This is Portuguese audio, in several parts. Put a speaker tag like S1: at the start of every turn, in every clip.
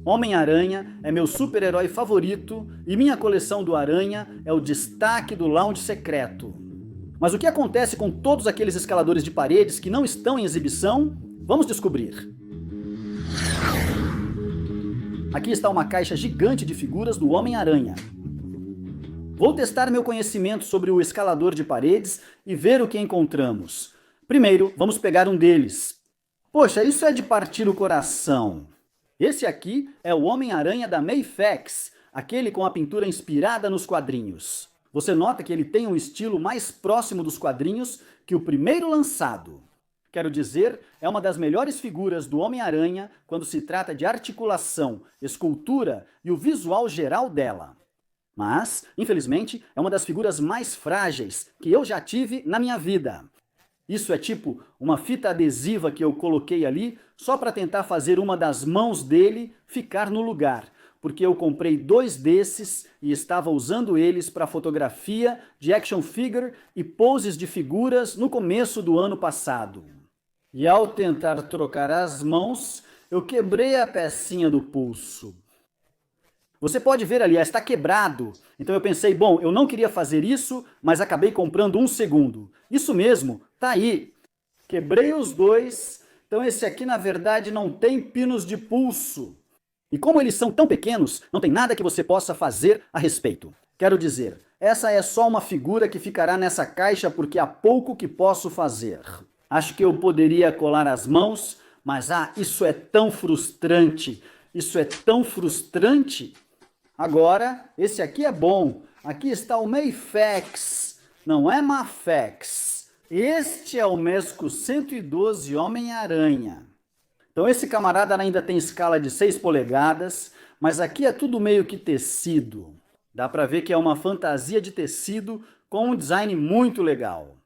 S1: Homem-Aranha é meu super-herói favorito e minha coleção do Aranha é o destaque do lounge secreto. Mas o que acontece com todos aqueles escaladores de paredes que não estão em exibição? Vamos descobrir. Aqui está uma caixa gigante de figuras do Homem-Aranha. Vou testar meu conhecimento sobre o escalador de paredes e ver o que encontramos. Primeiro, vamos pegar um deles. Poxa, isso é de partir o coração. Esse aqui é o Homem-Aranha da Mayfax, aquele com a pintura inspirada nos quadrinhos. Você nota que ele tem um estilo mais próximo dos quadrinhos que o primeiro lançado. Quero dizer, é uma das melhores figuras do Homem-Aranha quando se trata de articulação, escultura e o visual geral dela. Mas, infelizmente, é uma das figuras mais frágeis que eu já tive na minha vida. Isso é tipo uma fita adesiva que eu coloquei ali só para tentar fazer uma das mãos dele ficar no lugar, porque eu comprei 2 desses e estava usando eles para fotografia de action figure e poses de figuras no começo do ano passado. E ao tentar trocar as mãos, eu quebrei a pecinha do pulso. Você pode ver ali, está quebrado. Então eu pensei, bom, eu não queria fazer isso, mas acabei comprando um segundo. Isso mesmo, tá aí. Quebrei os 2, então esse aqui na verdade não tem pinos de pulso. E como eles são tão pequenos, não tem nada que você possa fazer a respeito. Quero dizer, essa é só uma figura que ficará nessa caixa porque há pouco que posso fazer. Acho que eu poderia colar as mãos, mas isso é tão frustrante. Isso é tão frustrante. Agora, esse aqui é bom. Aqui está o Mayfax, não é Mafex. Este é o Mesco 112 Homem-Aranha. Então esse camarada ainda tem escala de 6 polegadas, mas aqui é tudo meio que tecido. Dá para ver que é uma fantasia de tecido com um design muito legal.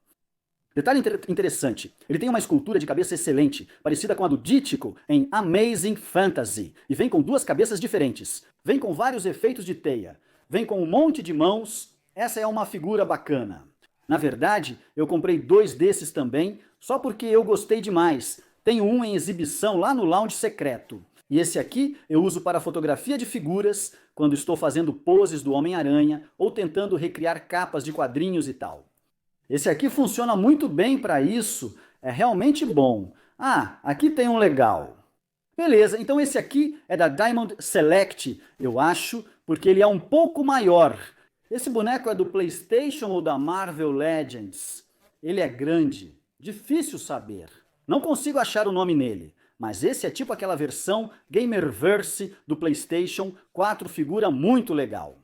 S1: Detalhe interessante, ele tem uma escultura de cabeça excelente, parecida com a do Dítico em Amazing Fantasy, e vem com 2 cabeças diferentes. Vem com vários efeitos de teia, vem com um monte de mãos, essa é uma figura bacana. Na verdade, eu comprei 2 desses também, só porque eu gostei demais. Tenho um em exibição lá no lounge secreto. E esse aqui eu uso para fotografia de figuras, quando estou fazendo poses do Homem-Aranha ou tentando recriar capas de quadrinhos e tal. Esse aqui funciona muito bem para isso, é realmente bom. Aqui tem um legal. Beleza, então esse aqui é da Diamond Select, eu acho, porque ele é um pouco maior. Esse boneco é do PlayStation ou da Marvel Legends? Ele é grande, difícil saber. Não consigo achar o nome nele, mas esse é tipo aquela versão Gamerverse do PlayStation 4, figura muito legal.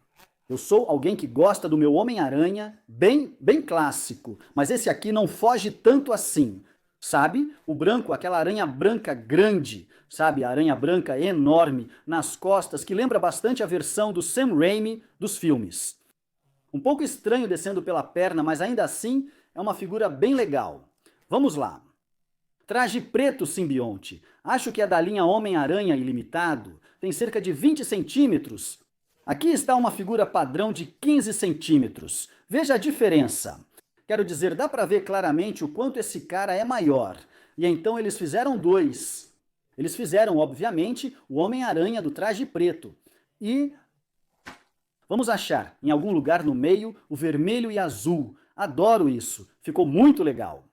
S1: Eu sou alguém que gosta do meu Homem-Aranha bem clássico, mas esse aqui não foge tanto assim. Sabe? O branco, aquela aranha branca grande, sabe? A aranha branca enorme nas costas, que lembra bastante a versão do Sam Raimi dos filmes. Um pouco estranho descendo pela perna, mas ainda assim é uma figura bem legal. Vamos lá. Traje preto simbionte. Acho que é da linha Homem-Aranha Ilimitado. Tem cerca de 20 centímetros. Aqui está uma figura padrão de 15 centímetros. Veja a diferença. Quero dizer, dá para ver claramente o quanto esse cara é maior. E então eles fizeram 2. Eles fizeram, obviamente, o Homem-Aranha do traje preto. E vamos achar, em algum lugar no meio, o vermelho e azul. Adoro isso. Ficou muito legal.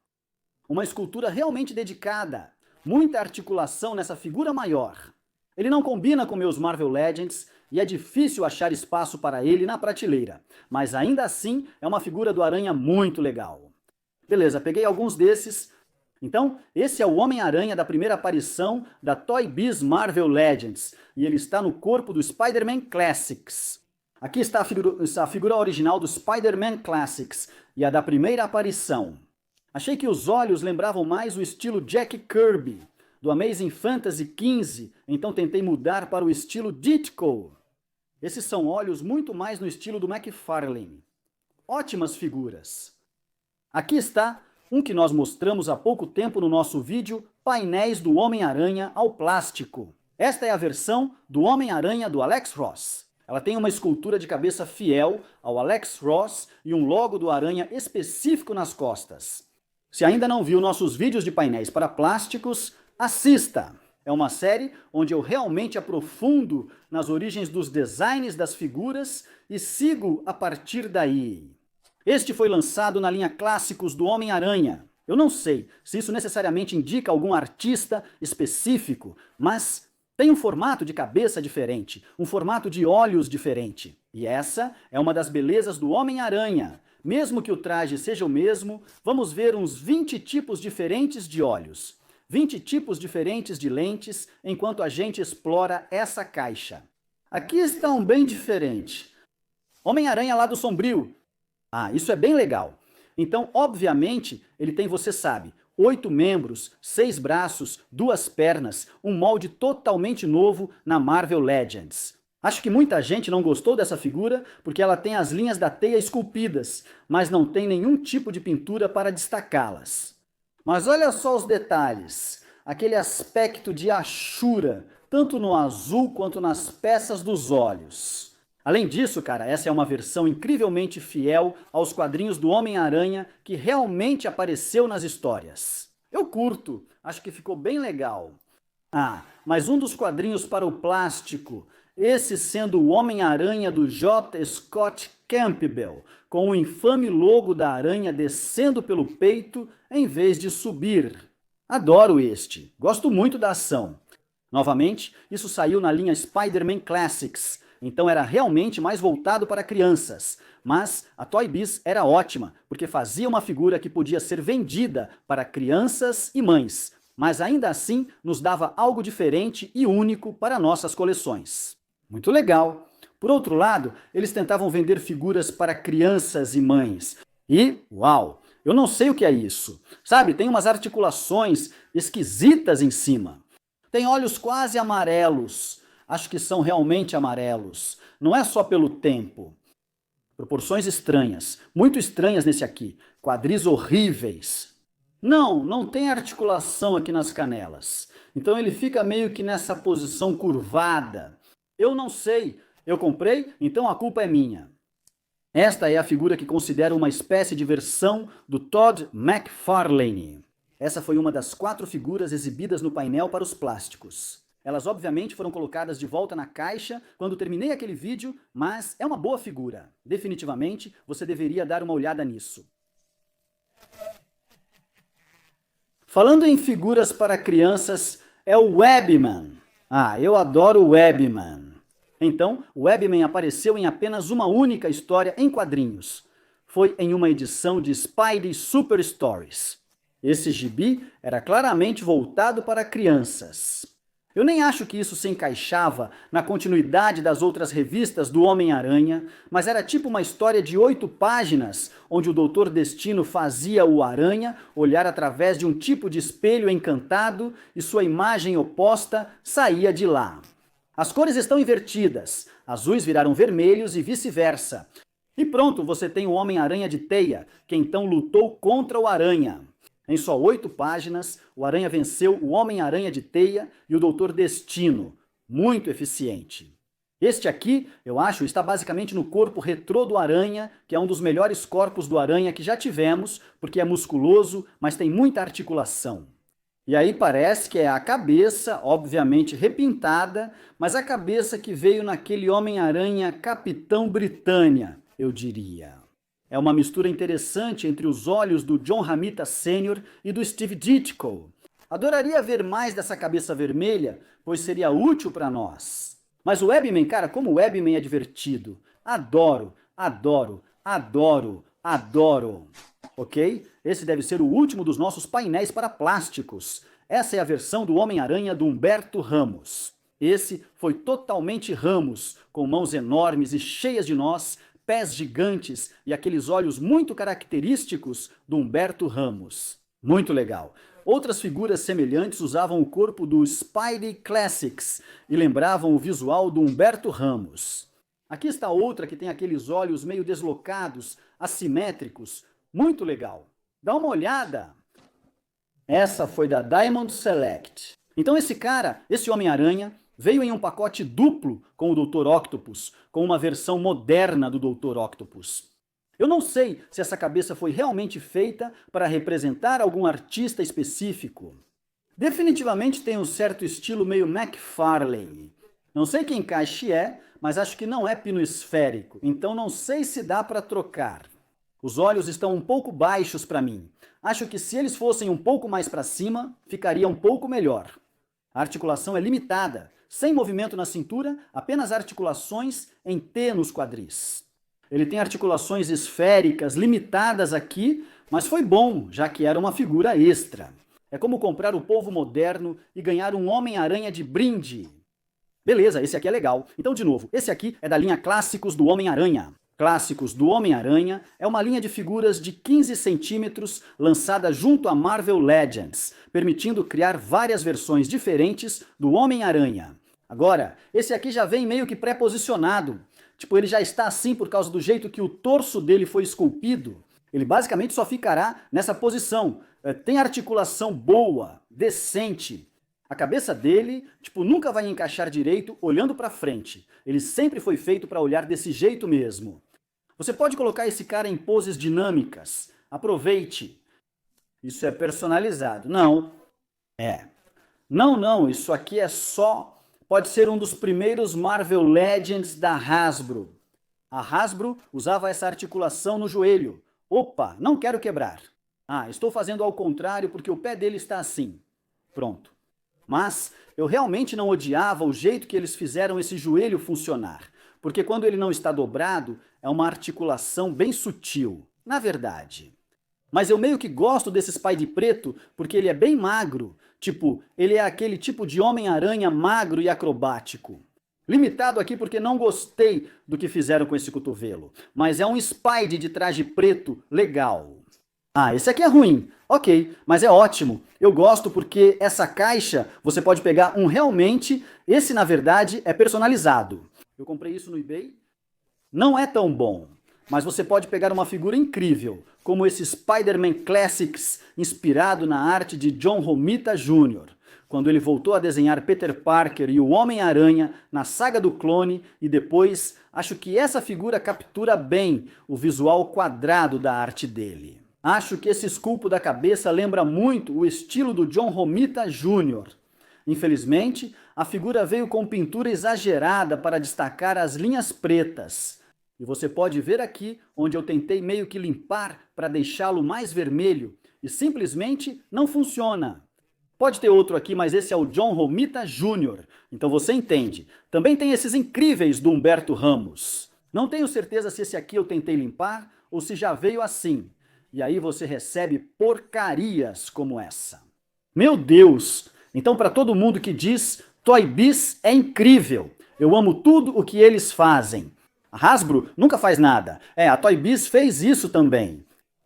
S1: Uma escultura realmente dedicada. Muita articulação nessa figura maior. Ele não combina com meus Marvel Legends e é difícil achar espaço para ele na prateleira, mas ainda assim é uma figura do Aranha muito legal. Beleza, peguei alguns desses. Então, esse é o Homem-Aranha da primeira aparição da Toy Biz Marvel Legends, e ele está no corpo do Spider-Man Classics. Aqui está a figura original do Spider-Man Classics, e a da primeira aparição. Achei que os olhos lembravam mais o estilo Jack Kirby, do Amazing Fantasy XV, então tentei mudar para o estilo Ditko. Esses são olhos muito mais no estilo do McFarlane. Ótimas figuras. Aqui está um que nós mostramos há pouco tempo no nosso vídeo, painéis do Homem-Aranha ao plástico. Esta é a versão do Homem-Aranha do Alex Ross. Ela tem uma escultura de cabeça fiel ao Alex Ross e um logo do Aranha específico nas costas. Se ainda não viu nossos vídeos de painéis para plásticos, assista! É uma série onde eu realmente aprofundo nas origens dos designs das figuras e sigo a partir daí. Este foi lançado na linha Clássicos do Homem-Aranha. Eu não sei se isso necessariamente indica algum artista específico, mas tem um formato de cabeça diferente, um formato de olhos diferente. E essa é uma das belezas do Homem-Aranha. Mesmo que o traje seja o mesmo, vamos ver uns 20 tipos diferentes de olhos. 20 tipos diferentes de lentes enquanto a gente explora essa caixa. Aqui está um bem diferente. Homem-Aranha Lado Sombrio. Ah, isso é bem legal. Então, obviamente, ele tem, você sabe, 8 membros, 6 braços, 2 pernas, um molde totalmente novo na Marvel Legends. Acho que muita gente não gostou dessa figura porque ela tem as linhas da teia esculpidas, mas não tem nenhum tipo de pintura para destacá-las. Mas olha só os detalhes, aquele aspecto de Ashura, tanto no azul quanto nas peças dos olhos. Além disso, cara, essa é uma versão incrivelmente fiel aos quadrinhos do Homem-Aranha que realmente apareceu nas histórias. Eu curto, acho que ficou bem legal. Ah, mas um dos quadrinhos para o plástico, esse sendo o Homem-Aranha do J. Scott Campbell, com o infame logo da aranha descendo pelo peito em vez de subir. Adoro este, gosto muito da ação. Novamente, isso saiu na linha Spider-Man Classics, então era realmente mais voltado para crianças. Mas a Toy Biz era ótima, porque fazia uma figura que podia ser vendida para crianças e mães, mas ainda assim nos dava algo diferente e único para nossas coleções. Muito legal! Por outro lado, eles tentavam vender figuras para crianças e mães. E, uau, eu não sei o que é isso. Sabe, tem umas articulações esquisitas em cima. Tem olhos quase amarelos. Acho que são realmente amarelos. Não é só pelo tempo. Proporções estranhas, muito estranhas nesse aqui. Quadris horríveis. Não tem articulação aqui nas canelas. Então ele fica meio que nessa posição curvada. Eu não sei. Eu comprei, então a culpa é minha. Esta é a figura que considero uma espécie de versão do Todd McFarlane. Essa foi uma das 4 figuras exibidas no painel para os plásticos. Elas obviamente foram colocadas de volta na caixa quando terminei aquele vídeo, mas é uma boa figura. Definitivamente, você deveria dar uma olhada nisso. Falando em figuras para crianças, é o Webman. Ah, eu adoro o Webman. Então, o Webman apareceu em apenas uma única história em quadrinhos. Foi em uma edição de Spidey Super Stories. Esse gibi era claramente voltado para crianças. Eu nem acho que isso se encaixava na continuidade das outras revistas do Homem-Aranha, mas era tipo uma história de 8 páginas, onde o Doutor Destino fazia o Aranha olhar através de um tipo de espelho encantado e sua imagem oposta saía de lá. As cores estão invertidas, azuis viraram vermelhos e vice-versa. E pronto, você tem o Homem-Aranha de Teia, que então lutou contra o Aranha. Em só 8 páginas, o Aranha venceu o Homem-Aranha de Teia e o Doutor Destino. Muito eficiente. Este aqui, eu acho, está basicamente no corpo retrô do Aranha, que é um dos melhores corpos do Aranha que já tivemos, porque é musculoso, mas tem muita articulação. E aí parece que é a cabeça, obviamente repintada, mas a cabeça que veio naquele Homem-Aranha Capitão Britânia, eu diria. É uma mistura interessante entre os olhos do John Romita Sr. e do Steve Ditko. Adoraria ver mais dessa cabeça vermelha, pois seria útil para nós. Mas o Webman, cara, como o Webman é divertido. Adoro, adoro, adoro, adoro. Ok? Esse deve ser o último dos nossos painéis para plásticos. Essa é a versão do Homem-Aranha do Humberto Ramos. Esse foi totalmente Ramos, com mãos enormes e cheias de nós, pés gigantes e aqueles olhos muito característicos do Humberto Ramos. Muito legal. Outras figuras semelhantes usavam o corpo do Spidey Classics e lembravam o visual do Humberto Ramos. Aqui está outra que tem aqueles olhos meio deslocados, assimétricos. Muito legal. Dá uma olhada. Essa foi da Diamond Select. Então esse cara, esse Homem-Aranha, veio em um pacote duplo com o Dr. Octopus, com uma versão moderna do Dr. Octopus. Eu não sei se essa cabeça foi realmente feita para representar algum artista específico. Definitivamente tem um certo estilo meio McFarlane. Não sei que encaixe é, mas acho que não é pino esférico, então não sei se dá para trocar. Os olhos estão um pouco baixos para mim. Acho que se eles fossem um pouco mais para cima, ficaria um pouco melhor. A articulação é limitada, sem movimento na cintura, apenas articulações em T nos quadris. Ele tem articulações esféricas limitadas aqui, mas foi bom, já que era uma figura extra. É como comprar o polvo moderno e ganhar um Homem-Aranha de brinde. Beleza, esse aqui é legal. Então, de novo, esse aqui é da linha Clássicos do Homem-Aranha. Clássicos do Homem-Aranha é uma linha de figuras de 15 centímetros lançada junto a Marvel Legends, permitindo criar várias versões diferentes do Homem-Aranha. Agora, esse aqui já vem meio que pré-posicionado. Tipo, ele já está assim por causa do jeito que o torso dele foi esculpido. Ele basicamente só ficará nessa posição. Tem articulação boa, decente. A cabeça dele, tipo, nunca vai encaixar direito olhando para frente. Ele sempre foi feito para olhar desse jeito mesmo. Você pode colocar esse cara em poses dinâmicas. Aproveite. Isso é personalizado. Não. Não, isso aqui é só... Pode ser um dos primeiros Marvel Legends da Hasbro. A Hasbro usava essa articulação no joelho. Opa, não quero quebrar. Ah, estou fazendo ao contrário porque o pé dele está assim. Pronto. Mas eu realmente não odiava o jeito que eles fizeram esse joelho funcionar, porque quando ele não está dobrado, é uma articulação bem sutil, na verdade. Mas eu meio que gosto desse Spidey preto porque ele é bem magro, tipo, ele é aquele tipo de Homem-Aranha magro e acrobático. Limitado aqui porque não gostei do que fizeram com esse cotovelo, mas é um Spidey de traje preto legal. Ah, esse aqui é ruim. Ok, mas é ótimo. Eu gosto porque essa caixa você pode pegar um realmente, esse na verdade é personalizado. Eu comprei isso no eBay. Não é tão bom, mas você pode pegar uma figura incrível, como esse Spider-Man Classics inspirado na arte de John Romita Jr., quando ele voltou a desenhar Peter Parker e o Homem-Aranha na saga do clone, e depois acho que essa figura captura bem o visual quadrado da arte dele. Acho que esse esculpo da cabeça lembra muito o estilo do John Romita Jr. Infelizmente, a figura veio com pintura exagerada para destacar as linhas pretas. E você pode ver aqui onde eu tentei meio que limpar para deixá-lo mais vermelho e simplesmente não funciona. Pode ter outro aqui, mas esse é o John Romita Jr., então você entende. Também tem esses incríveis do Humberto Ramos. Não tenho certeza se esse aqui eu tentei limpar ou se já veio assim. E aí você recebe porcarias como essa. Meu Deus! Então para todo mundo que diz Toy Biz é incrível, eu amo tudo o que eles fazem. A Hasbro nunca faz nada. A Toy Biz fez isso também.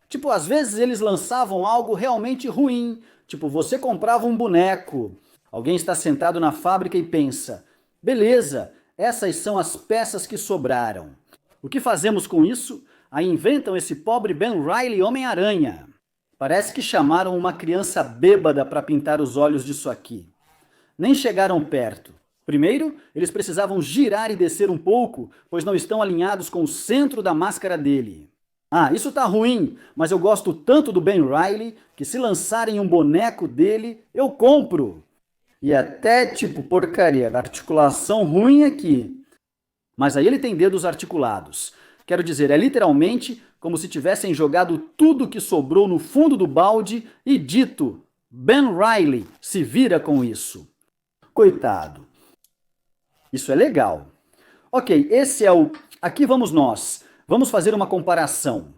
S1: Tipo, às vezes eles lançavam algo realmente ruim. Tipo, você comprava um boneco. Alguém está sentado na fábrica e pensa, beleza, essas são as peças que sobraram. O que fazemos com isso? Aí inventam esse pobre Ben Reilly Homem-Aranha. Parece que chamaram uma criança bêbada para pintar os olhos disso aqui. Nem chegaram perto. Primeiro, eles precisavam girar e descer um pouco, pois não estão alinhados com o centro da máscara dele. Ah, isso tá ruim, mas eu gosto tanto do Ben Reilly que se lançarem um boneco dele, eu compro. E até tipo porcaria, articulação ruim aqui. Mas aí ele tem dedos articulados. Quero dizer, é literalmente como se tivessem jogado tudo que sobrou no fundo do balde e dito, Ben Reilly, se vira com isso. Coitado. Isso é legal. Ok, esse é o... Aqui vamos nós. Vamos fazer uma comparação.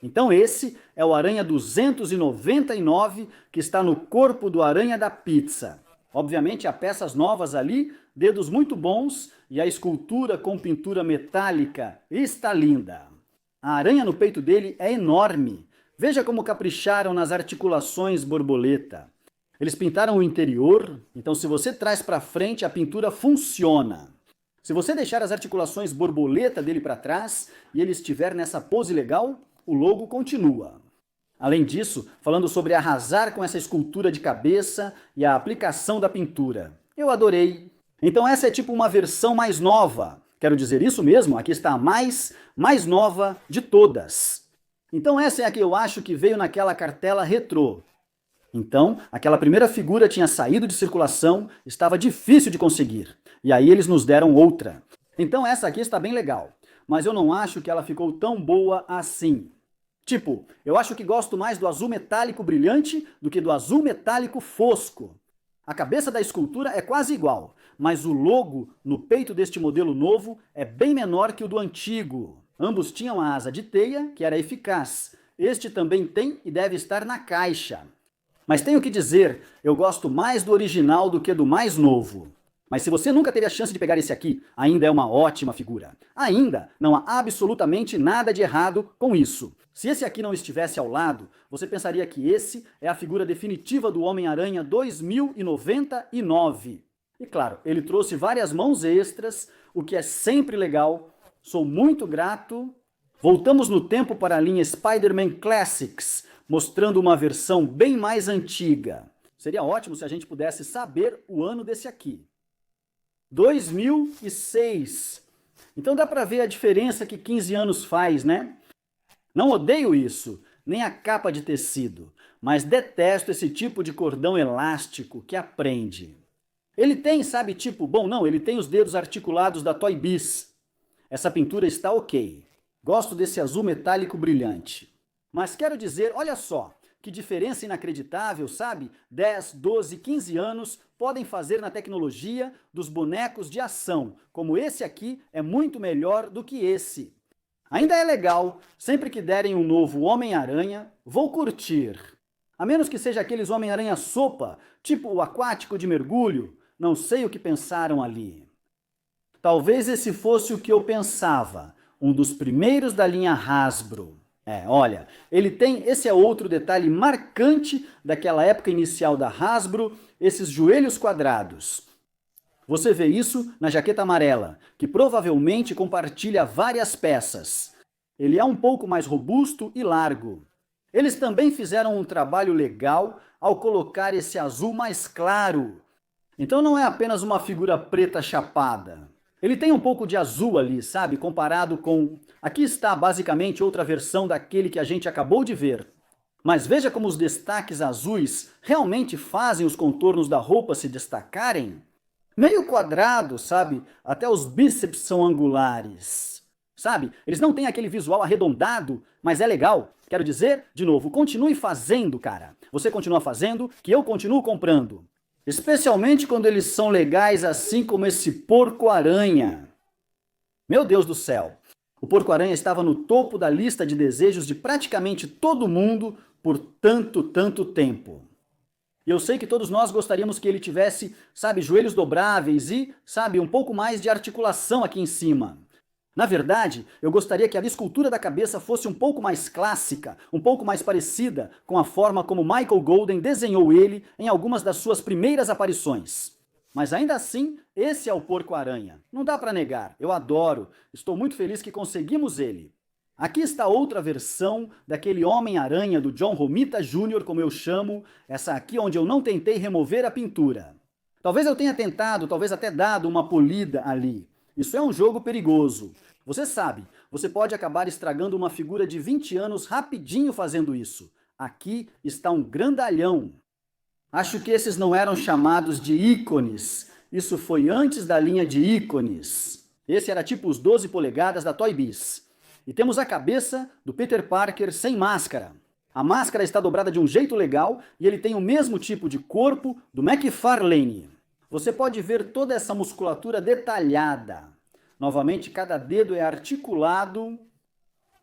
S1: Então esse é o Aranha 299 que está no corpo do Aranha da Pizza. Obviamente há peças novas ali, dedos muito bons e a escultura com pintura metálica está linda. A aranha no peito dele é enorme. Veja como capricharam nas articulações borboleta. Eles pintaram o interior, então se você traz para frente a pintura funciona. Se você deixar as articulações borboleta dele para trás e ele estiver nessa pose legal, o logo continua. Além disso, falando sobre arrasar com essa escultura de cabeça e a aplicação da pintura. Eu adorei. Então essa é tipo uma versão mais nova. Quero dizer isso mesmo, aqui está a mais nova de todas. Então essa é a que eu acho que veio naquela cartela retrô. Então, aquela primeira figura tinha saído de circulação, estava difícil de conseguir. E aí eles nos deram outra. Então essa aqui está bem legal, mas eu não acho que ela ficou tão boa assim. Tipo, eu acho que gosto mais do azul metálico brilhante do que do azul metálico fosco. A cabeça da escultura é quase igual, mas o logo no peito deste modelo novo é bem menor que o do antigo. Ambos tinham a asa de teia, que era eficaz. Este também tem e deve estar na caixa. Mas tenho que dizer, eu gosto mais do original do que do mais novo. Mas se você nunca teve a chance de pegar esse aqui, ainda é uma ótima figura. Ainda não há absolutamente nada de errado com isso. Se esse aqui não estivesse ao lado, você pensaria que esse é a figura definitiva do Homem-Aranha 2099. E claro, ele trouxe várias mãos extras, o que é sempre legal. Sou muito grato. Voltamos no tempo para a linha Spider-Man Classics, mostrando uma versão bem mais antiga. Seria ótimo se a gente pudesse saber o ano desse aqui. 2006. Então dá para ver a diferença que 15 anos faz, né? Não odeio isso, nem a capa de tecido, mas detesto esse tipo de cordão elástico que aprende. Ele tem, sabe, tipo, bom, não, ele tem os dedos articulados da Toy Biz. Essa pintura está ok. Gosto desse azul metálico brilhante. Mas quero dizer, olha só, que diferença inacreditável, sabe? 10, 12, 15 anos podem fazer na tecnologia dos bonecos de ação, como esse aqui é muito melhor do que esse. Ainda é legal, sempre que derem um novo Homem-Aranha, vou curtir. A menos que seja aqueles Homem-Aranha sopa, tipo o aquático de mergulho, não sei o que pensaram ali. Talvez esse fosse o que eu pensava, um dos primeiros da linha Hasbro. Olha, ele tem, esse é outro detalhe marcante daquela época inicial da Hasbro, esses joelhos quadrados. Você vê isso na jaqueta amarela, que provavelmente compartilha várias peças. Ele é um pouco mais robusto e largo. Eles também fizeram um trabalho legal ao colocar esse azul mais claro. Então não é apenas uma figura preta chapada. Ele tem um pouco de azul ali, sabe? Comparado com... Aqui está basicamente outra versão daquele que a gente acabou de ver. Mas veja como os destaques azuis realmente fazem os contornos da roupa se destacarem. Meio quadrado, sabe? Até os bíceps são angulares. Sabe? Eles não têm aquele visual arredondado, mas é legal. Quero dizer, de novo, continue fazendo, cara. Você continua fazendo, que eu continuo comprando. Especialmente quando eles são legais assim como esse porco-aranha. Meu Deus do céu! O porco-aranha estava no topo da lista de desejos de praticamente todo mundo por tanto tempo. E eu sei que todos nós gostaríamos que ele tivesse, sabe, joelhos dobráveis e, sabe, um pouco mais de articulação aqui em cima. Na verdade, eu gostaria que a escultura da cabeça fosse um pouco mais clássica, um pouco mais parecida com a forma como Michael Golden desenhou ele em algumas das suas primeiras aparições. Mas ainda assim, esse é o Porco-Aranha. Não dá para negar, eu adoro, estou muito feliz que conseguimos ele. Aqui está outra versão daquele Homem-Aranha do John Romita Jr., como eu chamo, essa aqui onde eu não tentei remover a pintura. Talvez eu tenha tentado, talvez até dado uma polida ali. Isso é um jogo perigoso. Você sabe, você pode acabar estragando uma figura de 20 anos rapidinho fazendo isso. Aqui está um grandalhão. Acho que esses não eram chamados de ícones. Isso foi antes da linha de ícones. Esse era tipo os 12 polegadas da Toy Biz. E temos a cabeça do Peter Parker sem máscara. A máscara está dobrada de um jeito legal e ele tem o mesmo tipo de corpo do McFarlane. Você pode ver toda essa musculatura detalhada. Novamente, cada dedo é articulado.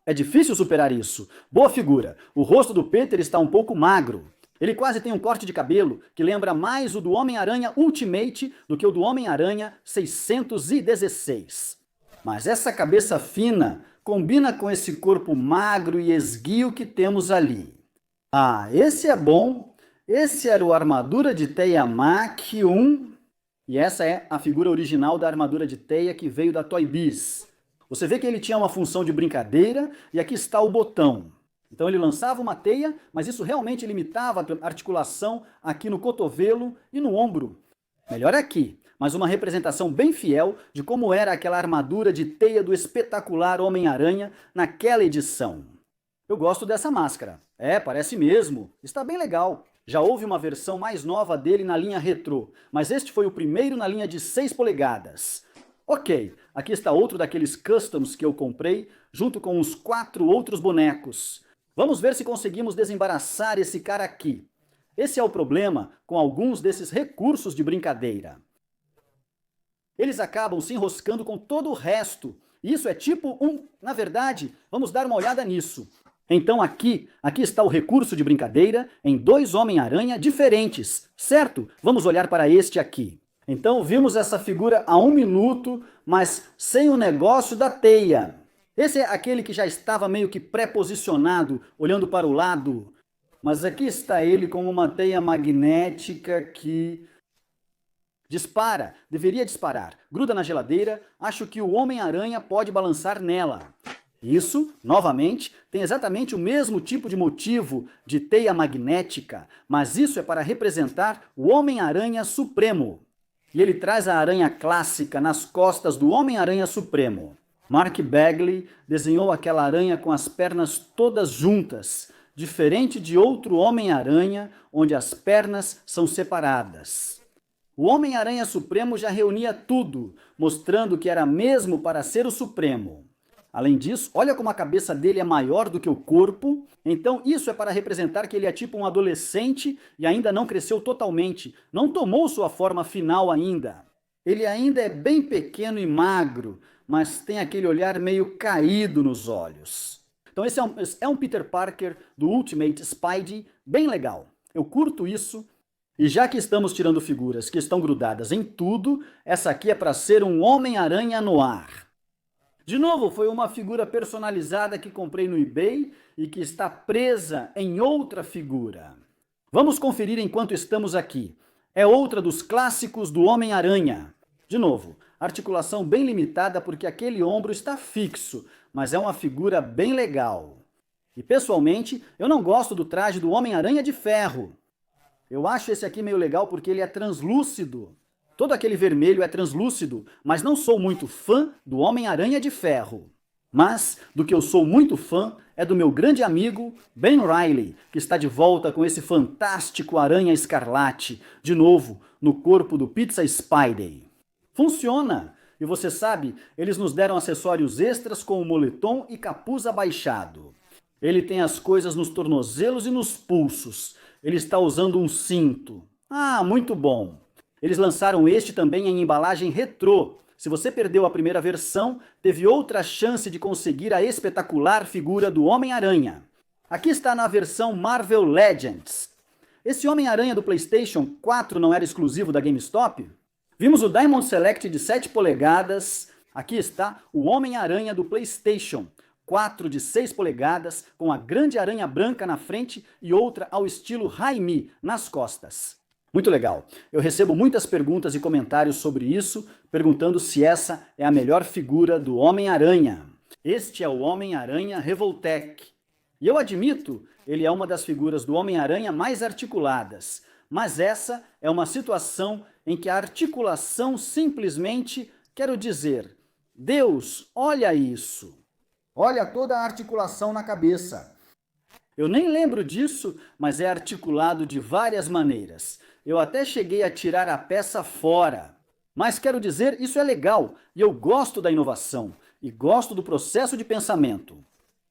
S1: É difícil superar isso. Boa figura. O rosto do Peter está um pouco magro. Ele quase tem um corte de cabelo que lembra mais o do Homem-Aranha Ultimate do que o do Homem-Aranha 616. Mas essa cabeça fina combina com esse corpo magro e esguio que temos ali. Ah, esse é bom. Esse era o Armadura de Teia Mach 1. E essa é a figura original da armadura de teia que veio da Toy Biz. Você vê que ele tinha uma função de brincadeira e aqui está o botão. Então ele lançava uma teia, mas isso realmente limitava a articulação aqui no cotovelo e no ombro. Melhor aqui, mas uma representação bem fiel de como era aquela armadura de teia do espetacular Homem-Aranha naquela edição. Eu gosto dessa máscara. Parece mesmo. Está bem legal. Já houve uma versão mais nova dele na linha retrô, mas este foi o primeiro na linha de 6 polegadas. Ok, aqui está outro daqueles customs que eu comprei, junto com uns 4 outros bonecos. Vamos ver se conseguimos desembaraçar esse cara aqui. Esse é o problema com alguns desses recursos de brincadeira. Eles acabam se enroscando com todo o resto. Isso é tipo Na verdade, vamos dar uma olhada nisso. Então aqui está o recurso de brincadeira em 2 Homem-Aranha diferentes, certo? Vamos olhar para este aqui. Então vimos essa figura há 1 minuto, mas sem o negócio da teia. Esse é aquele que já estava meio que pré-posicionado, olhando para o lado. Mas aqui está ele com uma teia magnética que dispara, deveria disparar, gruda na geladeira, acho que o Homem-Aranha pode balançar nela. Isso, novamente, tem exatamente o mesmo tipo de motivo de teia magnética, mas isso é para representar o Homem-Aranha Supremo. E ele traz a aranha clássica nas costas do Homem-Aranha Supremo. Mark Bagley desenhou aquela aranha com as pernas todas juntas, diferente de outro Homem-Aranha, onde as pernas são separadas. O Homem-Aranha Supremo já reunia tudo, mostrando que era mesmo para ser o Supremo. Além disso, olha como a cabeça dele é maior do que o corpo, então isso é para representar que ele é tipo um adolescente e ainda não cresceu totalmente, não tomou sua forma final ainda. Ele ainda é bem pequeno e magro, mas tem aquele olhar meio caído nos olhos. Então esse é um Peter Parker do Ultimate Spidey bem legal. Eu curto isso. E já que estamos tirando figuras que estão grudadas em tudo, essa aqui é para ser um Homem-Aranha no ar. De novo, foi uma figura personalizada que comprei no eBay e que está presa em outra figura. Vamos conferir enquanto estamos aqui. É outra dos clássicos do Homem-Aranha. De novo, articulação bem limitada porque aquele ombro está fixo, mas é uma figura bem legal. E pessoalmente, eu não gosto do traje do Homem-Aranha de Ferro. Eu acho esse aqui meio legal porque ele é translúcido. Todo aquele vermelho é translúcido, mas não sou muito fã do Homem-Aranha de Ferro. Mas do que eu sou muito fã é do meu grande amigo Ben Reilly, que está de volta com esse fantástico Aranha Escarlate, de novo, no corpo do Pizza Spidey. Funciona! E você sabe, eles nos deram acessórios extras com o moletom e capuz abaixado. Ele tem as coisas nos tornozelos e nos pulsos. Ele está usando um cinto. Ah, muito bom! Eles lançaram este também em embalagem retrô. Se você perdeu a primeira versão, teve outra chance de conseguir a espetacular figura do Homem-Aranha. Aqui está na versão Marvel Legends. Esse Homem-Aranha do PlayStation 4 não era exclusivo da GameStop? Vimos o Diamond Select de 7 polegadas. Aqui está o Homem-Aranha do PlayStation 4 de 6 polegadas, com a grande aranha branca na frente e outra ao estilo Raimi nas costas. Muito legal. Eu recebo muitas perguntas e comentários sobre isso, perguntando se essa é a melhor figura do Homem-Aranha. Este é o Homem-Aranha Revoltech. E eu admito, ele é uma das figuras do Homem-Aranha mais articuladas. Mas essa é uma situação em que a articulação simplesmente, quero dizer, Deus, olha isso. Olha toda a articulação na cabeça. Eu nem lembro disso, mas é articulado de várias maneiras. Eu até cheguei a tirar a peça fora. Mas quero dizer, isso é legal, e eu gosto da inovação, e gosto do processo de pensamento.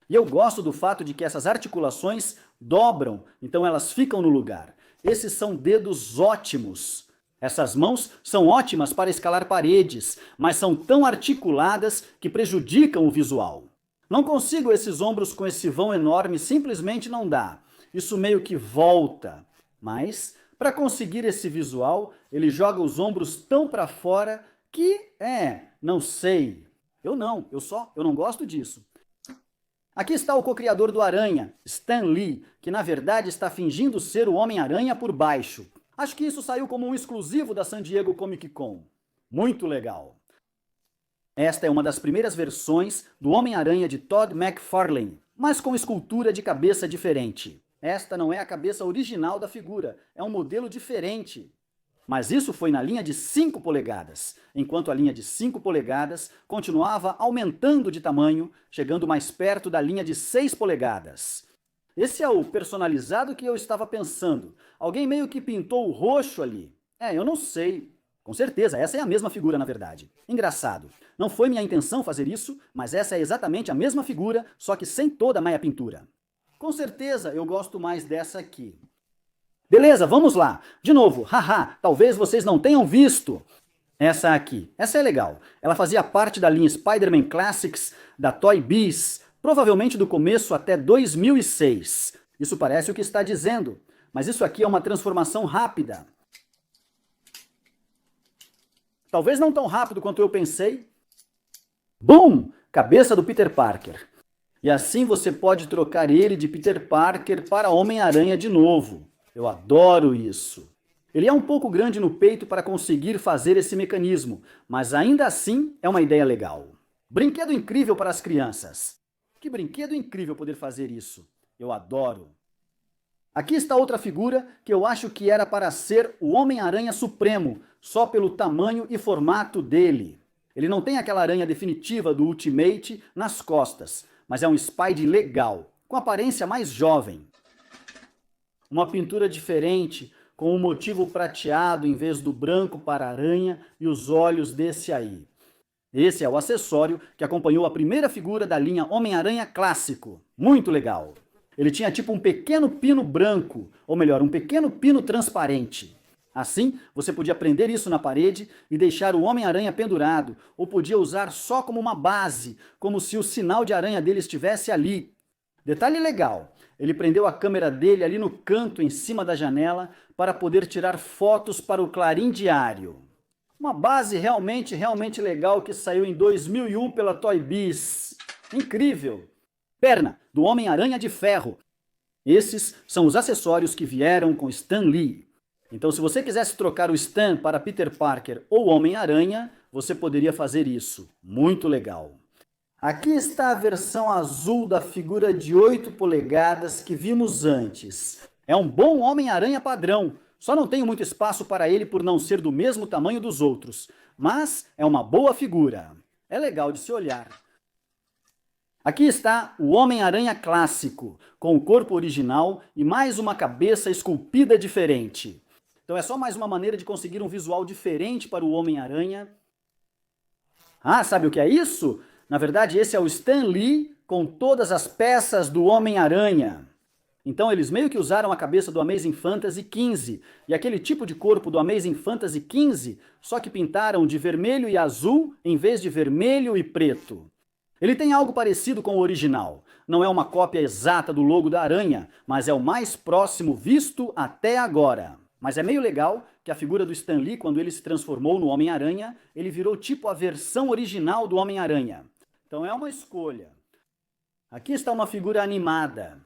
S1: E eu gosto do fato de que essas articulações dobram, então elas ficam no lugar. Esses são dedos ótimos. Essas mãos são ótimas para escalar paredes, mas são tão articuladas que prejudicam o visual. Não consigo esses ombros com esse vão enorme, simplesmente não dá. Isso meio que volta. Mas, para conseguir esse visual, ele joga os ombros tão para fora que, não sei. Eu não gosto disso. Aqui está o co-criador do Aranha, Stan Lee, que na verdade está fingindo ser o Homem-Aranha por baixo. Acho que isso saiu como um exclusivo da San Diego Comic Con. Muito legal. Esta é uma das primeiras versões do Homem-Aranha de Todd McFarlane, mas com escultura de cabeça diferente. Esta não é a cabeça original da figura, é um modelo diferente. Mas isso foi na linha de 5 polegadas, enquanto a linha de 5 polegadas continuava aumentando de tamanho, chegando mais perto da linha de 6 polegadas. esse é o personalizado que eu estava pensando. Alguém meio que pintou o roxo ali. Eu não sei. Com certeza, essa é a mesma figura, na verdade. Engraçado. Não foi minha intenção fazer isso, mas essa é exatamente a mesma figura, só que sem toda a meia pintura. Com certeza, eu gosto mais dessa aqui. Beleza, vamos lá. De novo, haha, talvez vocês não tenham visto essa aqui. Essa é legal. Ela fazia parte da linha Spider-Man Classics da Toy Biz, provavelmente do começo até 2006. Isso parece o que está dizendo, mas isso aqui é uma transformação rápida. Talvez não tão rápido quanto eu pensei. Bum! Cabeça do Peter Parker. E assim você pode trocar ele de Peter Parker para Homem-Aranha de novo. Eu adoro isso. Ele é um pouco grande no peito para conseguir fazer esse mecanismo, mas ainda assim é uma ideia legal. Brinquedo incrível para as crianças. Que brinquedo incrível poder fazer isso. Eu adoro. Aqui está outra figura que eu acho que era para ser o Homem-Aranha Supremo, só pelo tamanho e formato dele. Ele não tem aquela aranha definitiva do Ultimate nas costas, mas é um Spidey legal, com aparência mais jovem. Uma pintura diferente, com um motivo prateado em vez do branco para a aranha e os olhos desse aí. Esse é o acessório que acompanhou a primeira figura da linha Homem-Aranha Clássico. Muito legal. Ele tinha tipo um pequeno pino branco, ou melhor, um pequeno pino transparente. Assim, você podia prender isso na parede e deixar o Homem-Aranha pendurado, ou podia usar só como uma base, como se o sinal de aranha dele estivesse ali. Detalhe legal, ele prendeu a câmera dele ali no canto em cima da janela para poder tirar fotos para o Clarim Diário. Uma base realmente legal que saiu em 2001 pela Toy Biz. Incrível! Perna do Homem-Aranha de Ferro. Esses são os acessórios que vieram com Stan Lee. Então, se você quisesse trocar o Stan para Peter Parker ou Homem-Aranha, você poderia fazer isso. Muito legal. Aqui está a versão azul da figura de 8 polegadas que vimos antes. É um bom Homem-Aranha padrão, só não tenho muito espaço para ele por não ser do mesmo tamanho dos outros, mas é uma boa figura. É legal de se olhar. Aqui está o Homem-Aranha clássico, com o corpo original e mais uma cabeça esculpida diferente. Então é só mais uma maneira de conseguir um visual diferente para o Homem-Aranha. Ah, sabe o que é isso? Na verdade, esse é o Stan Lee com todas as peças do Homem-Aranha. Então eles meio que usaram a cabeça do Amazing Fantasy XV e aquele tipo de corpo do Amazing Fantasy XV, só que pintaram de vermelho e azul em vez de vermelho e preto. Ele tem algo parecido com o original. Não é uma cópia exata do logo da aranha, mas é o mais próximo visto até agora. Mas é meio legal que a figura do Stan Lee, quando ele se transformou no Homem-Aranha, ele virou tipo a versão original do Homem-Aranha. Então é uma escolha. Aqui está uma figura animada.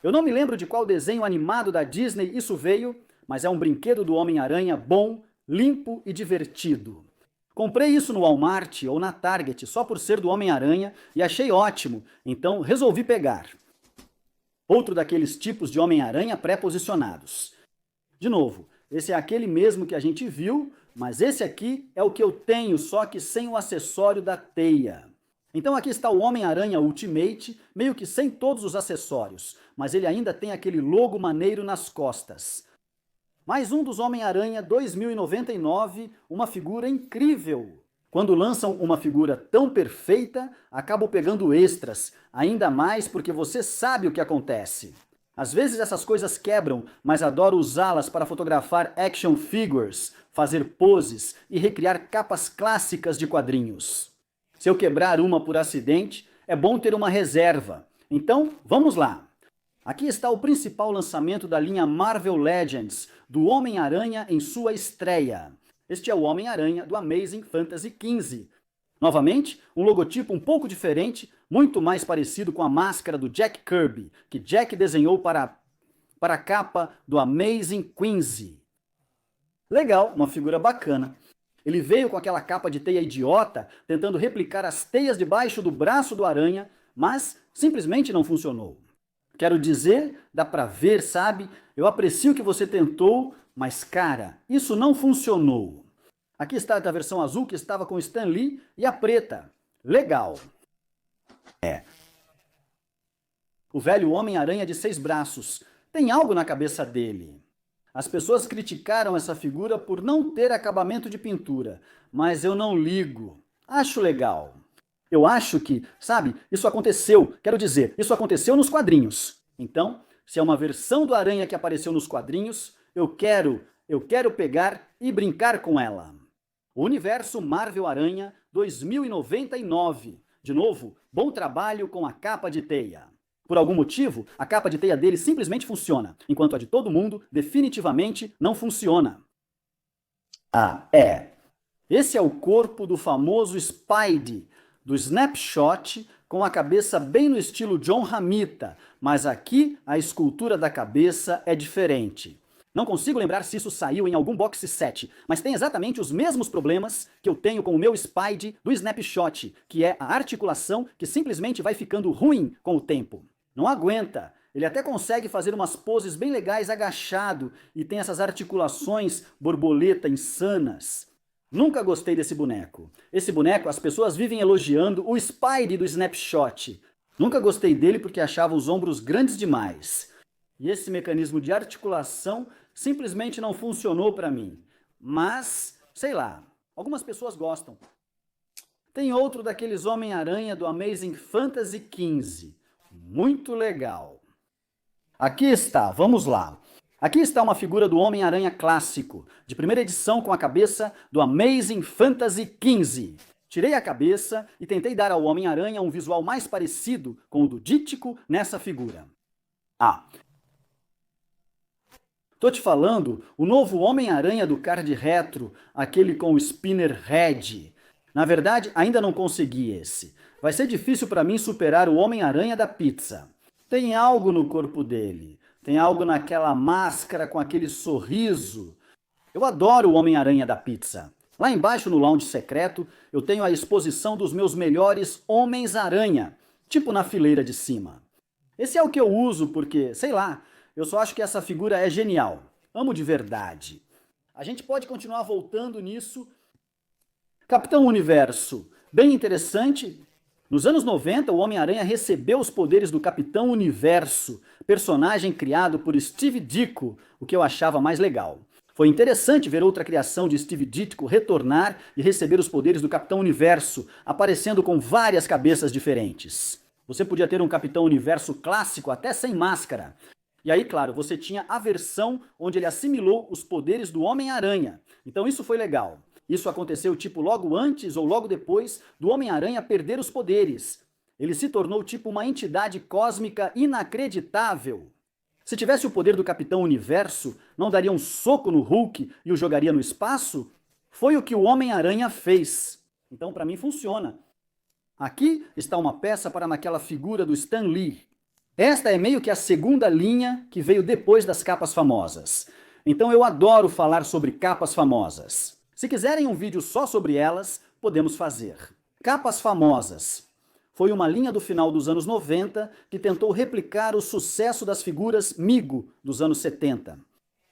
S1: Eu não me lembro de qual desenho animado da Disney isso veio, mas é um brinquedo do Homem-Aranha bom, limpo e divertido. Comprei isso no Walmart ou na Target só por ser do Homem-Aranha e achei ótimo, então resolvi pegar. Outro daqueles tipos de Homem-Aranha pré-posicionados. De novo, esse é aquele mesmo que a gente viu, mas esse aqui é o que eu tenho, só que sem o acessório da teia. Então aqui está o Homem-Aranha Ultimate, meio que sem todos os acessórios, mas ele ainda tem aquele logo maneiro nas costas. Mais um dos Homem-Aranha 2099, uma figura incrível. Quando lançam uma figura tão perfeita, acabam pegando extras, ainda mais porque você sabe o que acontece. Às vezes essas coisas quebram, mas adoro usá-las para fotografar action figures, fazer poses e recriar capas clássicas de quadrinhos. Se eu quebrar uma por acidente, é bom ter uma reserva. Então, vamos lá. Aqui está o principal lançamento da linha Marvel Legends, do Homem-Aranha em sua estreia. Este é o Homem-Aranha do Amazing Fantasy XV. Novamente, um logotipo um pouco diferente, muito mais parecido com a máscara do Jack Kirby, que Jack desenhou para a capa do Amazing XV. Legal, uma figura bacana. Ele veio com aquela capa de teia idiota, tentando replicar as teias debaixo do braço do Aranha, mas simplesmente não funcionou. Quero dizer, dá pra ver, sabe? Eu aprecio que você tentou, mas cara, isso não funcionou. Aqui está a versão azul que estava com Stan Lee e a preta. Legal. O velho Homem-Aranha de 6 braços. Tem algo na cabeça dele. As pessoas criticaram essa figura por não ter acabamento de pintura, mas eu não ligo. Acho legal. Eu acho que, sabe, isso aconteceu, quero dizer, isso aconteceu nos quadrinhos. Então, se é uma versão do Aranha que apareceu nos quadrinhos, eu quero pegar e brincar com ela. O Universo Marvel Aranha 2099. De novo, bom trabalho com a capa de teia. Por algum motivo, a capa de teia dele simplesmente funciona, enquanto a de todo mundo definitivamente não funciona. Ah, é. Esse é o corpo do famoso Spidey, do Snapshot, com a cabeça bem no estilo John Romita, mas aqui a escultura da cabeça é diferente. Não consigo lembrar se isso saiu em algum box set, mas tem exatamente os mesmos problemas que eu tenho com o meu Spidey do Snapshot, que é a articulação que simplesmente vai ficando ruim com o tempo. Não aguenta. Ele até consegue fazer umas poses bem legais agachado e tem essas articulações borboleta insanas. Nunca gostei desse boneco. Esse boneco as pessoas vivem elogiando o Spidey do Snapshot. Nunca gostei dele porque achava os ombros grandes demais. E esse mecanismo de articulação simplesmente não funcionou para mim. Mas, sei lá, algumas pessoas gostam. Tem outro daqueles Homem-Aranha do Amazing Fantasy XV. Muito legal. Aqui está, vamos lá. Aqui está uma figura do Homem-Aranha clássico, de primeira edição com a cabeça do Amazing Fantasy XV. Tirei a cabeça e tentei dar ao Homem-Aranha um visual mais parecido com o do Dítico nessa figura. Ah, tô te falando, o novo Homem-Aranha do card retro, aquele com o Spinner Red. Na verdade, ainda não consegui esse. Vai ser difícil para mim superar o Homem-Aranha da pizza. Tem algo no corpo dele. Tem algo naquela máscara com aquele sorriso. Eu adoro o Homem-Aranha da pizza. Lá embaixo no lounge secreto, eu tenho a exposição dos meus melhores Homens-Aranha, tipo na fileira de cima. Esse é o que eu uso porque, sei lá, eu só acho que essa figura é genial. Amo de verdade. A gente pode continuar voltando nisso. Capitão Universo, bem interessante. Nos anos 90, o Homem-Aranha recebeu os poderes do Capitão Universo, personagem criado por Steve Ditko, o que eu achava mais legal. Foi interessante ver outra criação de Steve Ditko retornar e receber os poderes do Capitão Universo, aparecendo com várias cabeças diferentes. Você podia ter um Capitão Universo clássico até sem máscara. E aí, claro, você tinha a versão onde ele assimilou os poderes do Homem-Aranha. Então isso foi legal. Isso aconteceu tipo logo antes ou logo depois do Homem-Aranha perder os poderes. Ele se tornou tipo uma entidade cósmica inacreditável. Se tivesse o poder do Capitão Universo, não daria um soco no Hulk e o jogaria no espaço? Foi o que o Homem-Aranha fez. Então para mim funciona. Aqui está uma peça para naquela figura do Stan Lee. Esta é meio que a segunda linha que veio depois das capas famosas. Então eu adoro falar sobre capas famosas. Se quiserem um vídeo só sobre elas, podemos fazer. Capas famosas. Foi uma linha do final dos anos 90 que tentou replicar o sucesso das figuras Migo dos anos 70.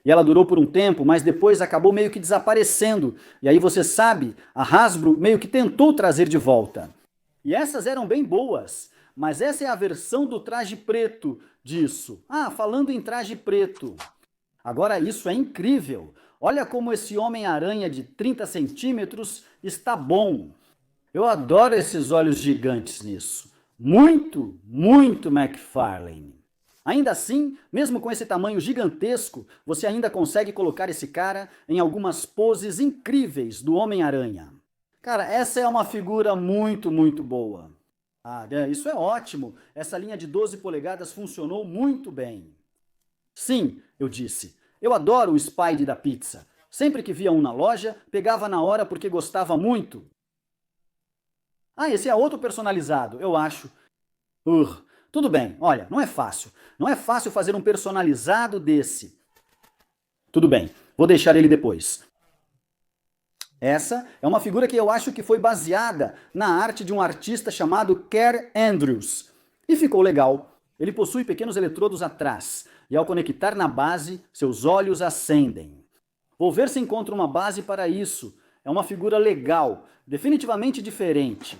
S1: E ela durou por um tempo, mas depois acabou meio que desaparecendo. E aí você sabe, a Hasbro meio que tentou trazer de volta. E essas eram bem boas, mas essa é a versão do traje preto disso. Ah, falando em traje preto. Agora isso é incrível. Olha como esse Homem-Aranha de 30 centímetros está bom. Eu adoro esses olhos gigantes nisso. Muito, muito McFarlane. Ainda assim, mesmo com esse tamanho gigantesco, você ainda consegue colocar esse cara em algumas poses incríveis do Homem-Aranha. Cara, essa é uma figura muito, muito boa. Ah, isso é ótimo. Essa linha de 12 polegadas funcionou muito bem. Sim, eu disse. Eu adoro o Spidey da pizza. Sempre que via um na loja, pegava na hora porque gostava muito. Ah, esse é outro personalizado, eu acho. Tudo bem, olha, não é fácil. Não é fácil fazer um personalizado desse. Tudo bem, vou deixar ele depois. Essa é uma figura que eu acho que foi baseada na arte de um artista chamado Care Andrews. E ficou legal. Ele possui pequenos eletrodos atrás, e ao conectar na base, seus olhos acendem. Vou ver se encontro uma base para isso. É uma figura legal, definitivamente diferente.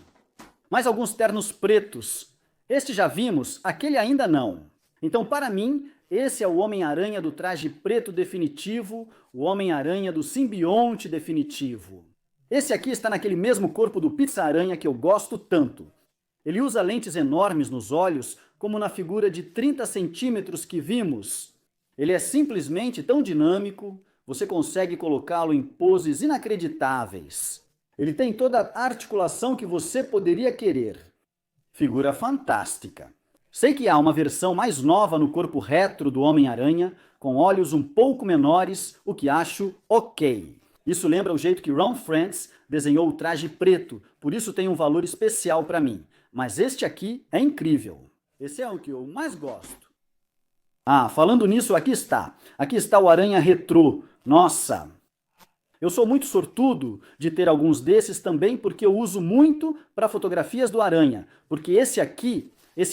S1: Mais alguns ternos pretos. Este já vimos, aquele ainda não. Então, para mim, esse é o Homem-Aranha do traje preto definitivo, o Homem-Aranha do simbionte definitivo. Esse aqui está naquele mesmo corpo do Pizza-Aranha que eu gosto tanto. Ele usa lentes enormes nos olhos, como na figura de 30 centímetros que vimos. Ele é simplesmente tão dinâmico, você consegue colocá-lo em poses inacreditáveis. Ele tem toda a articulação que você poderia querer. Figura fantástica. Sei que há uma versão mais nova no corpo retro do Homem-Aranha, com olhos um pouco menores, o que acho ok. Isso lembra o jeito que Ron Frenz desenhou o traje preto, por isso tem um valor especial para mim. Mas este aqui é incrível. Esse é o que eu mais gosto. Ah, falando nisso, aqui está. Aqui está o Aranha Retrô. Nossa! Eu sou muito sortudo de ter alguns desses também porque eu uso muito para fotografias do Aranha. Porque esse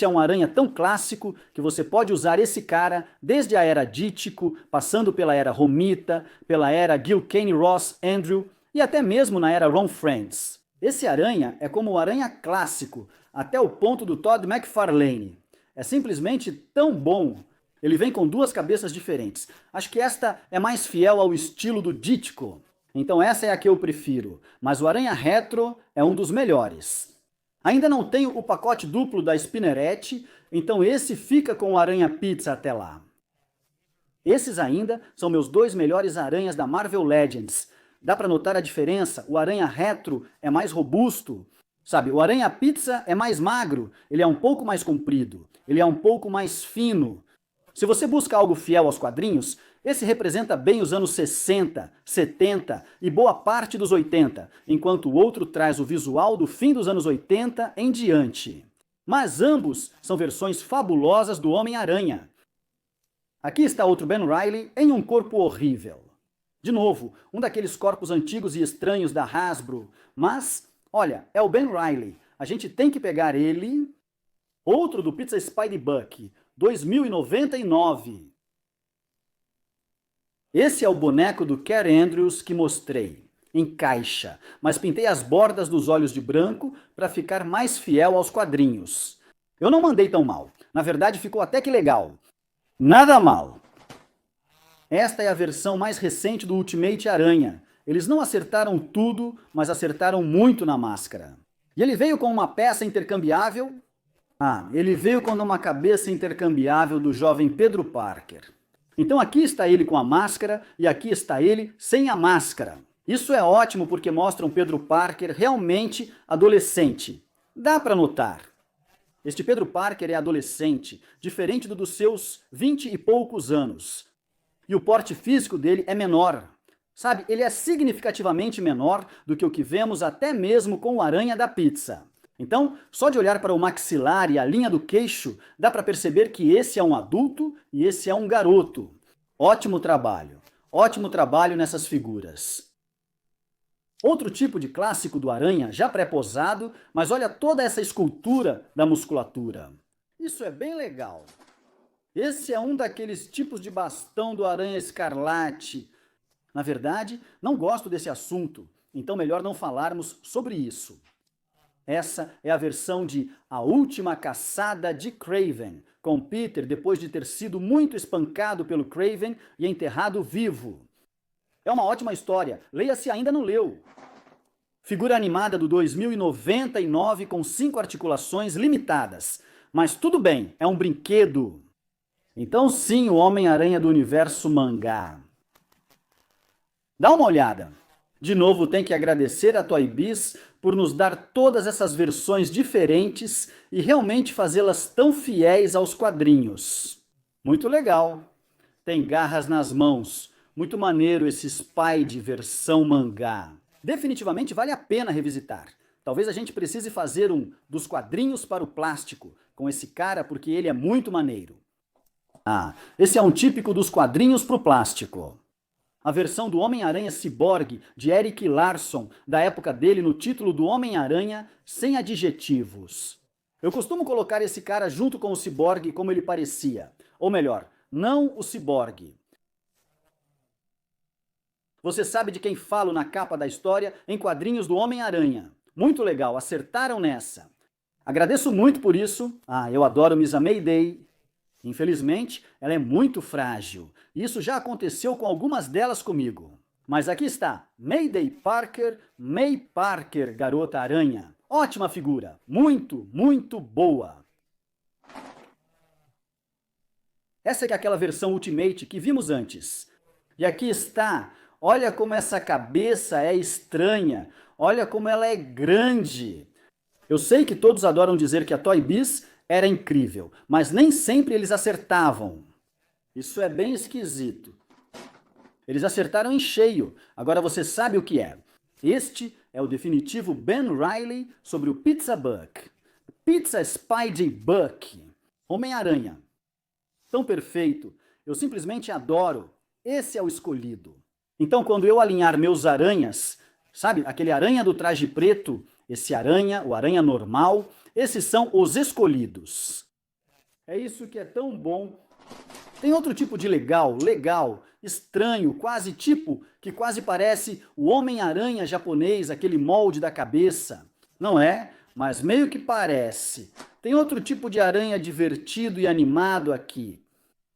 S1: é um Aranha tão clássico que você pode usar esse cara desde a era Dítico, passando pela era Romita, pela era Gil Kane Ross Andrew e até mesmo na era Ron Frenz. Esse Aranha é como o Aranha clássico, até o ponto do Todd McFarlane. É simplesmente tão bom. Ele vem com duas cabeças diferentes. Acho que esta é mais fiel ao estilo do Dítico. Então essa é a que eu prefiro. Mas o Aranha Retro é um dos melhores. Ainda não tenho o pacote duplo da Spinneret, então esse fica com o Aranha Pizza até lá. Esses ainda são meus dois melhores aranhas da Marvel Legends. Dá para notar a diferença? O Aranha Retro é mais robusto. Sabe, o Aranha Pizza é mais magro, ele é um pouco mais comprido, ele é um pouco mais fino. Se você busca algo fiel aos quadrinhos, esse representa bem os anos 60, 70 e boa parte dos 80, enquanto o outro traz o visual do fim dos anos 80 em diante. Mas ambos são versões fabulosas do Homem-Aranha. Aqui está outro Ben Reilly em um corpo horrível. De novo, um daqueles corpos antigos e estranhos da Hasbro, mas, olha, é o Ben Reilly. A gente tem que pegar ele. Outro do Pizza Spidey Buck, 2099. Esse é o boneco do Care Andrews que mostrei, em caixa, mas pintei as bordas dos olhos de branco para ficar mais fiel aos quadrinhos. Eu não mandei tão mal, na verdade ficou até que legal. Nada mal. Esta é a versão mais recente do Ultimate Aranha. Eles não acertaram tudo, mas acertaram muito na máscara. E ele veio com uma peça intercambiável. Ele veio com uma cabeça intercambiável do jovem Pedro Parker. Então aqui está ele com a máscara e aqui está ele sem a máscara. Isso é ótimo porque mostra um Pedro Parker realmente adolescente. Dá para notar. Este Pedro Parker é adolescente, diferente do dos seus 20 e poucos anos. E o porte físico dele é menor. Sabe, ele é significativamente menor do que o que vemos até mesmo com o Aranha da Pizza. Então, só de olhar para o maxilar e a linha do queixo, dá para perceber que esse é um adulto e esse é um garoto. Ótimo trabalho nessas figuras. Outro tipo de clássico do Aranha, já pré-posado, mas olha toda essa escultura da musculatura. Isso é bem legal. Esse é um daqueles tipos de bastão do Aranha Escarlate. Na verdade, não gosto desse assunto, então melhor não falarmos sobre isso. Essa é a versão de A Última Caçada de Kraven, com Peter depois de ter sido muito espancado pelo Kraven e enterrado vivo. É uma ótima história, leia se ainda não leu. Figura animada do 2099 com 5 articulações limitadas. Mas tudo bem, é um brinquedo. Então sim, o Homem-Aranha do universo mangá. Dá uma olhada. De novo, tem que agradecer a Toy Biz por nos dar todas essas versões diferentes e realmente fazê-las tão fiéis aos quadrinhos. Muito legal. Tem garras nas mãos. Muito maneiro esse Spidey versão mangá. Definitivamente vale a pena revisitar. Talvez a gente precise fazer um dos quadrinhos para o plástico com esse cara porque ele é muito maneiro. Esse é um típico dos quadrinhos para o plástico. A versão do Homem-Aranha Ciborgue, de Erik Larson, da época dele no título do Homem-Aranha, sem adjetivos. Eu costumo colocar esse cara junto com o Ciborgue como ele parecia. Ou melhor, não o Ciborgue. Você sabe de quem falo na capa da história em quadrinhos do Homem-Aranha. Muito legal, acertaram nessa. Agradeço muito por isso. Eu adoro Missa Mayday. Infelizmente, ela é muito frágil. Isso já aconteceu com algumas delas comigo. Mas aqui está, Mayday Parker, May Parker, Garota Aranha. Ótima figura, muito, muito boa. Essa é aquela versão Ultimate que vimos antes. E aqui está, olha como essa cabeça é estranha, olha como ela é grande. Eu sei que todos adoram dizer que a Toy Biz era incrível, mas nem sempre eles acertavam. Isso é bem esquisito. Eles acertaram em cheio. Agora você sabe o que é. Este é o definitivo Ben Reilly sobre o Pizza Buck. Pizza Spidey Buck. Homem-Aranha. Tão perfeito. Eu simplesmente adoro. Esse é o escolhido. Então, quando eu alinhar meus aranhas, sabe, aquele aranha do traje preto, esse aranha, o aranha normal, esses são os escolhidos. É isso que é tão bom. Tem outro tipo de legal, estranho, quase tipo, que quase parece o Homem-Aranha japonês, aquele molde da cabeça. Não é, mas meio que parece. Tem outro tipo de aranha divertido e animado aqui.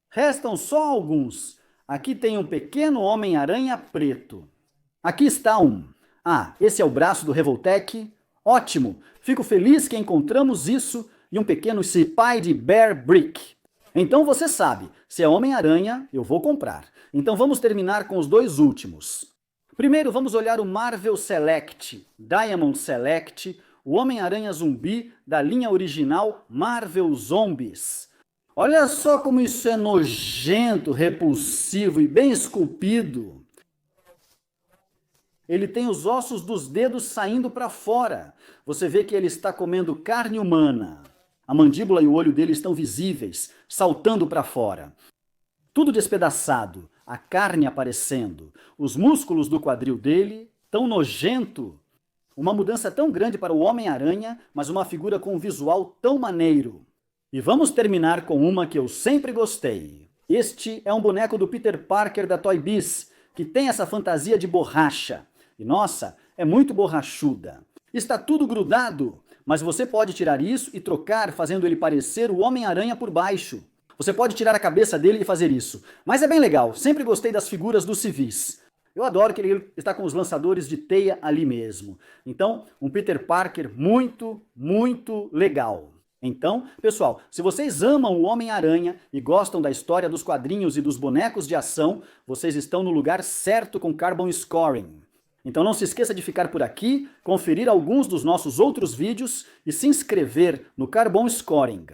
S1: Restam só alguns. Aqui tem um pequeno Homem-Aranha preto. Aqui está um. Esse é o braço do Revoltech. Ótimo! Fico feliz que encontramos isso e um pequeno Spidey Bear Brick. Então você sabe, se é Homem-Aranha, eu vou comprar. Então vamos terminar com os dois últimos. Primeiro vamos olhar o Marvel Select, Diamond Select, o Homem-Aranha zumbi da linha original Marvel Zombies. Olha só como isso é nojento, repulsivo e bem esculpido. Ele tem os ossos dos dedos saindo para fora. Você vê que ele está comendo carne humana. A mandíbula e o olho dele estão visíveis, saltando para fora. Tudo despedaçado, a carne aparecendo, os músculos do quadril dele, tão nojento. Uma mudança tão grande para o Homem-Aranha, mas uma figura com um visual tão maneiro. E vamos terminar com uma que eu sempre gostei. Este é um boneco do Peter Parker da Toy Biz, que tem essa fantasia de borracha. E nossa, é muito borrachuda. Está tudo grudado. Mas você pode tirar isso e trocar, fazendo ele parecer o Homem-Aranha por baixo. Você pode tirar a cabeça dele e fazer isso. Mas é bem legal, sempre gostei das figuras dos civis. Eu adoro que ele está com os lançadores de teia ali mesmo. Então, um Peter Parker muito, muito legal. Então, pessoal, se vocês amam o Homem-Aranha e gostam da história dos quadrinhos e dos bonecos de ação, vocês estão no lugar certo com Carbon Scoring. Então não se esqueça de ficar por aqui, conferir alguns dos nossos outros vídeos e se inscrever no Carbon Scoring.